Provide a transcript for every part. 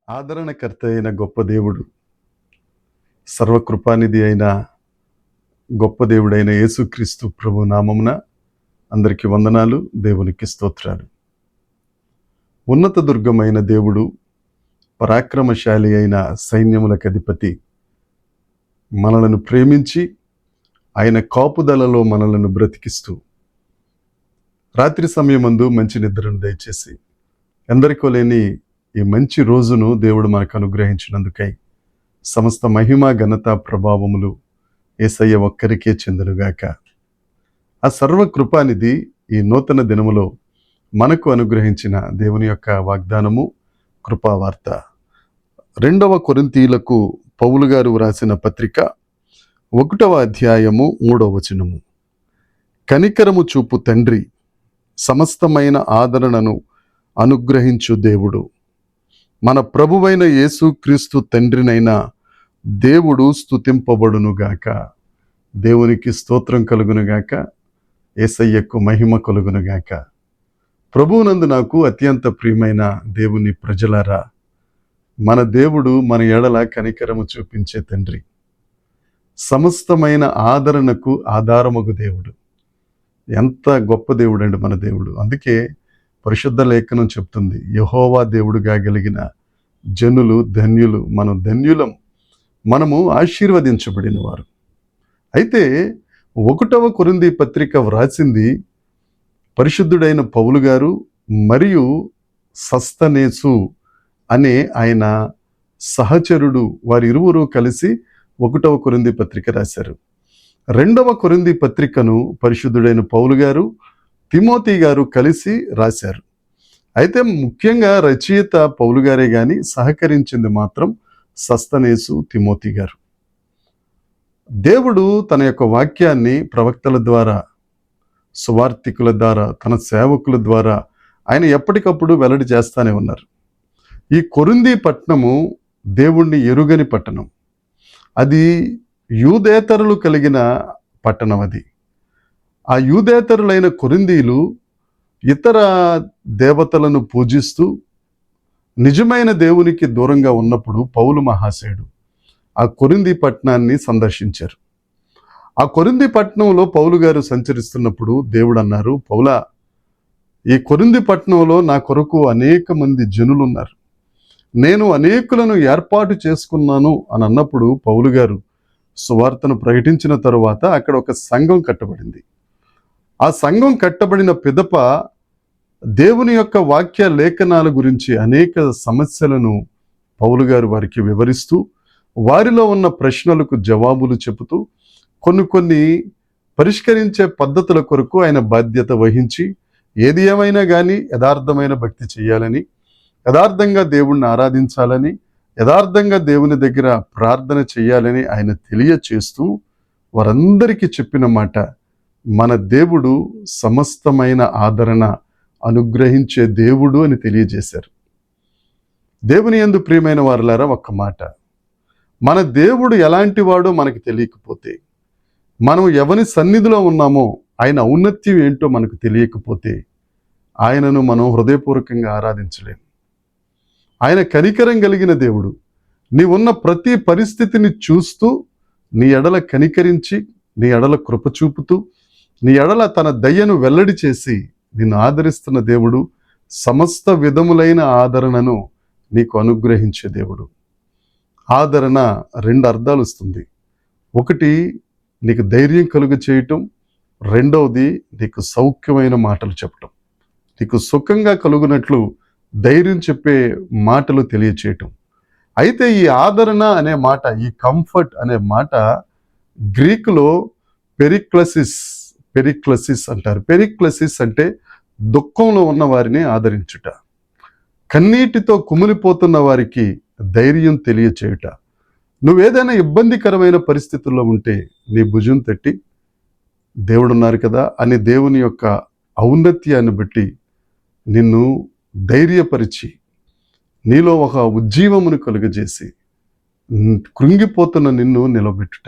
ఆదరణకర్త అయిన గొప్ప దేవుడు, సర్వకృపానిధి అయిన గొప్ప దేవుడైన యేసుక్రీస్తు ప్రభు నామమున అందరికీ వందనాలు, దేవునికి స్తోత్రాలు. ఉన్నత దుర్గమైన దేవుడు, పరాక్రమశాలి అయిన సైన్యములకు అధిపతి, మనలను ప్రేమించి ఆయన కాపుదలలో మనలను బ్రతికిస్తూ రాత్రి సమయమందు మంచి నిద్రను దయచేసి ఎందరికో లేని ఈ మంచి రోజును దేవుడు మనకు అనుగ్రహించినందుకై సమస్త మహిమ ఘనత ప్రభావములు యేసయ్య ఒక్కరికే చెందునుగాక. ఆ సర్వకృపానిధి ఈ నూతన దినములో మనకు అనుగ్రహించిన దేవుని యొక్క వాగ్దానము, కృపావార్త. 2వ కొరింథీయులకు పౌలు గారు వ్రాసిన పత్రిక 1వ అధ్యాయము 3వ వచనము. కనికరము చూపు తండ్రి, సమస్తమైన ఆదరణను అనుగ్రహించు దేవుడు, మన ప్రభువైన యేసుక్రీస్తు తండ్రినైన దేవుడు స్తుతింపబడునుగాక. దేవునికి స్తోత్రం కలుగునుగాక, యేసయ్యకు మహిమ కలుగునుగాక. ప్రభువునందు నాకు అత్యంత ప్రియమైన దేవుని ప్రజలారా, మన దేవుడు మన ఎడల కనికరము చూపించే తండ్రి, సమస్తమైన ఆదరణకు ఆధారమగు దేవుడు. ఎంత గొప్ప దేవుడు అండి మన దేవుడు. అందుకే పరిశుద్ధ లేఖనం చెప్తుంది, యెహోవా దేవుడుగా కలిగిన జనులు ధన్యులు, మనం ధన్యులం, మనము ఆశీర్వదించబడిన వారు. అయితే 1వ కొరింథీ పత్రిక వ్రాసింది పరిశుద్ధుడైన పౌలు గారు మరియు సస్తనేసు అనే ఆయన సహచరుడు, వారిరువురు కలిసి 1వ కొరింథీ పత్రిక రాశారు. 2వ కొరింథీ పత్రికను పరిశుద్ధుడైన పౌలు గారు, తిమోతి గారు కలిసి రాశారు. అయితే ముఖ్యంగా రచయిత పౌలు గారే కానీ సహకరించింది మాత్రం సస్తనేసు, తిమోతి గారు. దేవుడు తన యొక్క వాక్యాన్ని ప్రవక్తల ద్వారా, సువార్తికుల ద్వారా, తన సేవకుల ద్వారా ఆయన ఎప్పటికప్పుడు వెల్లడి చేస్తానే ఉన్నారు. ఈ కొరింథీ పట్టణము దేవుణ్ణి ఎరుగని పట్టణం. అది యూదేతరులు కలిగిన పట్టణం. అది ఆ యూదేతరులైన కొరింథీయులు ఇతర దేవతలను పూజిస్తూ నిజమైన దేవునికి దూరంగా ఉన్నప్పుడు పౌలు మహాశయుడు ఆ కొరింథీ పట్టణాన్ని సందర్శించారు. ఆ కొరింథీ పట్టణంలో పౌలు గారు సంచరిస్తున్నప్పుడు దేవుడు అన్నారు, పౌలా, ఈ కొరింథీ పట్టణంలో నా కొరకు అనేక మంది జనులు ఉన్నారు, నేను అనేకులను ఏర్పాటు చేసుకున్నాను అని అన్నప్పుడు పౌలు గారు సువార్తను ప్రకటించిన తరువాత అక్కడ ఒక సంఘం కట్టబడింది. ఆ సంఘం కట్టబడిన పిదప దేవుని యొక్క వాక్య లేఖనాల గురించి అనేక సమస్యలను పౌలు గారు వారికి వివరిస్తూ, వారిలో ఉన్న ప్రశ్నలకు జవాబులు చెబుతూ, కొన్ని పరిష్కరించే పద్ధతుల కొరకు ఆయన బాధ్యత వహించి, ఏది ఏమైనా కానీ యథార్థమైన భక్తి చేయాలని, యథార్థంగా దేవుణ్ణి ఆరాధించాలని, యథార్థంగా దేవుని దగ్గర ప్రార్థన చేయాలని ఆయన తెలియచేస్తూ వారందరికీ చెప్పిన మాట, మన దేవుడు సమస్తమైన ఆదరణ అనుగ్రహించే దేవుడు అని తెలియజేశారు. దేవుని యందు ప్రియమైన వారులారా, ఒక్క మాట, మన దేవుడు ఎలాంటి వాడో మనకు తెలియకపోతే, మనం ఎవని సన్నిధిలో ఉన్నామో ఆయన ఔన్నత్యం ఏంటో మనకు తెలియకపోతే ఆయనను మనం హృదయపూర్వకంగా ఆరాధించలేం. ఆయన కనికరం కలిగిన దేవుడు. నీవున్న ప్రతి పరిస్థితిని చూస్తూ నీ ఎడల కనికరించి, నీ ఎడల కృప చూపుతూ, నీ ఎడల తన దయ్యను వెల్లడి చేసి నిన్ను ఆదరిస్తున్న దేవుడు, సమస్త విధములైన ఆదరణను నీకు అనుగ్రహించే దేవుడు. ఆదరణ 2 అర్థాలు వస్తుంది. ఒకటి, నీకు ధైర్యం కలుగ చేయటం. రెండవది, నీకు సౌఖ్యమైన మాటలు చెప్పటం, నీకు సుఖంగా కలుగునట్లు ధైర్యం చెప్పే మాటలు తెలియచేయటం. అయితే ఈ ఆదరణ అనే మాట, ఈ కంఫర్ట్ అనే మాట గ్రీకులో పెరిక్లసిస్ అంటారు. పెరిక్లసిస్ అంటే దుఃఖంలో ఉన్న వారిని ఆదరించుట, కన్నీటితో కుమిలిపోతున్న వారికి ధైర్యం తెలియచేయుట. నువ్వేదైనా ఇబ్బందికరమైన పరిస్థితుల్లో ఉంటే నీ భుజం తట్టి, దేవుడున్నారు కదా అని దేవుని యొక్క ఔన్నత్యాన్ని బట్టి నిన్ను ధైర్యపరిచి, నీలో ఒక ఉజ్జీవమును కలుగజేసి కృంగిపోతున్న నిన్ను నిలబెట్టుట.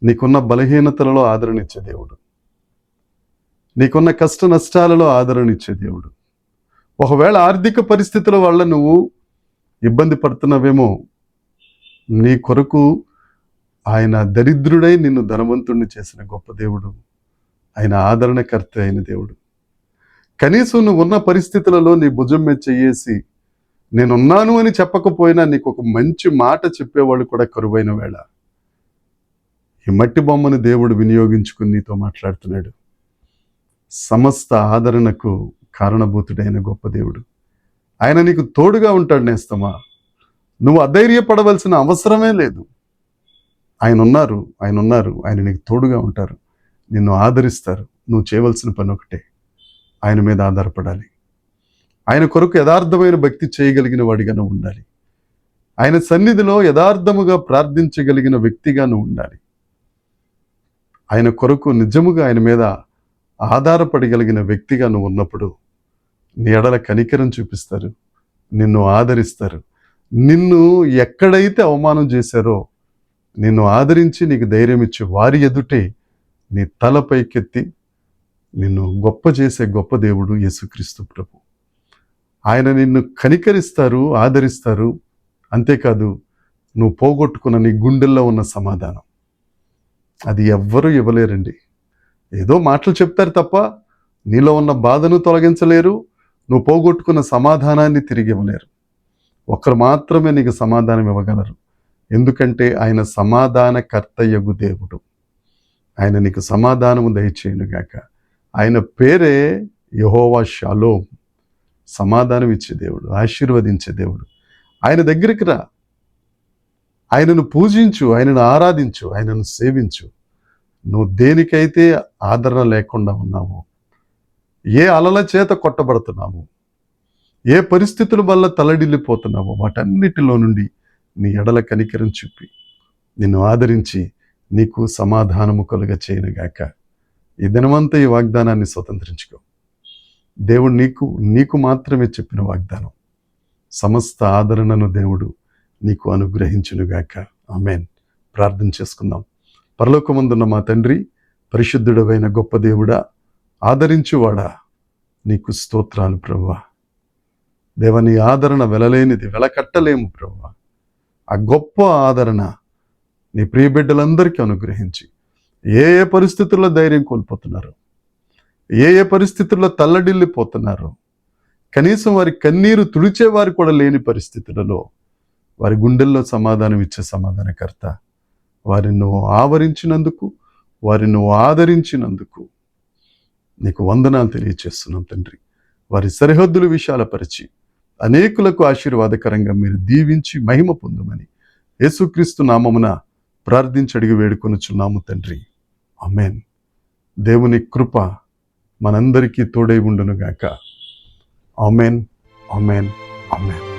నీకున్న బలహీనతలలో ఆదరణ ఇచ్చే దేవుడు, నీకున్న కష్ట నష్టాలలో ఆదరణ ఇచ్చే దేవుడు. ఒకవేళ ఆర్థిక పరిస్థితుల వల్ల నువ్వు ఇబ్బంది పడుతున్నావేమో. నీ కొరకు ఆయన దరిద్రుడై నిన్ను ధనవంతుణ్ణి చేసిన గొప్ప దేవుడు. ఆయన ఆదరణకర్త అయిన దేవుడు. కనీసం నువ్వు ఉన్న పరిస్థితులలో నీ భుజం మీద చెయ్యేసి నేనున్నాను అని చెప్పకపోయినా నీకు ఒక మంచి మాట చెప్పేవాళ్ళు కూడా కరువైన వేళ ఈ మట్టి బొమ్మను దేవుడు వినియోగించుకుని నీతో మాట్లాడుతున్నాడు. సమస్త ఆదరణకు కారణభూతుడైన గొప్ప దేవుడు. ఆయన నీకు తోడుగా ఉంటాడు నేస్తమా. నువ్వు అధైర్యపడవలసిన అవసరమే లేదు. ఆయన ఉన్నారు, ఆయన నీకు తోడుగా ఉంటారు, నిన్ను ఆదరిస్తారు. నువ్వు చేయవలసిన పని ఒకటే, ఆయన మీద ఆధారపడాలి. ఆయన కొరకు యథార్థమైన భక్తి చేయగలిగిన వాడిగా నువ్వు ఉండాలి. ఆయన సన్నిధిలో యథార్థముగా ప్రార్థించగలిగిన వ్యక్తిగా నువ్వు ఉండాలి. ఆయన కొరకు నిజముగా ఆయన మీద ఆధారపడగలిగిన వ్యక్తిగా నువ్వు ఉన్నప్పుడు నీ ఎడల కనికరం చూపిస్తారు, నిన్ను ఆదరిస్తారు. నిన్ను ఎక్కడైతే అవమానం చేశారో నిన్ను ఆదరించి నీకు ధైర్యం ఇచ్చి వారి ఎదుటే నీ తల పైకెత్తి నిన్ను గొప్ప చేసే గొప్ప దేవుడు యేసుక్రీస్తు ప్రభు. ఆయన నిన్ను కనికరిస్తారు, ఆదరిస్తారు. అంతేకాదు, నువ్వు పోగొట్టుకున్న నీ గుండెల్లో ఉన్న సమాధానం అది ఎవ్వరూ ఇవ్వలేరండి. ఏదో మాటలు చెప్తారు తప్ప నీలో ఉన్న బాధను తొలగించలేరు, నువ్వు పోగొట్టుకున్న సమాధానాన్ని తిరిగి ఇవ్వలేరు. ఒకరు మాత్రమే నీకు సమాధానం ఇవ్వగలరు. ఎందుకంటే ఆయన సమాధానకర్తయగు దేవుడు. ఆయన నీకు సమాధానము దయచేయునుగాక. ఆయన పేరే యెహోవా షాలోమ్, సమాధానం ఇచ్చే దేవుడు, ఆశీర్వదించే దేవుడు. ఆయన దగ్గరికి రా, ఆయనను పూజించు, ఆయనను ఆరాధించు, ఆయనను సేవించు. నువ్వు దేనికైతే ఆదరణ లేకుండా ఉన్నావో, ఏ అలల చేత కొట్టబడుతున్నావో, ఏ పరిస్థితుల వల్ల తలడిల్లిపోతున్నావో, వాటన్నిటిలో నుండి నీ ఎడల కనికరం చూపి నిన్ను ఆదరించి నీకు సమాధానము కలుగ చేయనుగాక. ఈ దినమంతా ఈ వాగ్దానాన్ని స్వతంత్రించుకో. దేవుడు నీకు మాత్రమే చెప్పిన వాగ్దానం. సమస్త ఆదరణను దేవుడు నీకు అనుగ్రహించునుగాక. ఆమేన్. ప్రార్థన చేసుకుందాం. పరలోకమందున్న మా తండ్రి, పరిశుద్ధుడవైన గొప్ప దేవుడా, ఆదరించువాడా, నీకు స్తోత్రాలు ప్రభువా. దేవ, నీ ఆదరణ వెలలేనిది, వెలకట్టలేము ప్రభువా. ఆ గొప్ప ఆదరణ నీ ప్రియబిడ్డలందరికీ అనుగ్రహించి ఏ ఏ పరిస్థితుల్లో ధైర్యం కోల్పోతున్నారు, ఏ ఏ పరిస్థితుల్లో తల్లడిల్లిపోతున్నారు, కనీసం వారి కన్నీరు తుడిచేవారు కూడా లేని పరిస్థితులలో వారి గుండెల్లో సమాధానం ఇచ్చే సమాధానకర్త, వారిని నువ్వు ఆవరించినందుకు, వారిని నువ్వు ఆదరించినందుకు నీకు వందనాలు తెలియచేస్తున్నాం తండ్రి. వారి సరిహద్దులు విశాలపరిచి అనేకులకు ఆశీర్వాదకరంగా మీరు దీవించి మహిమ పొందమని యేసుక్రీస్తు నామమున ప్రార్థించి అడిగి వేడుకొనుచున్నాము తండ్రి. ఆమేన్. దేవుని కృప మనందరికీ తోడై ఉండునుగాక. ఆమేన్, ఆమేన్, ఆమేన్.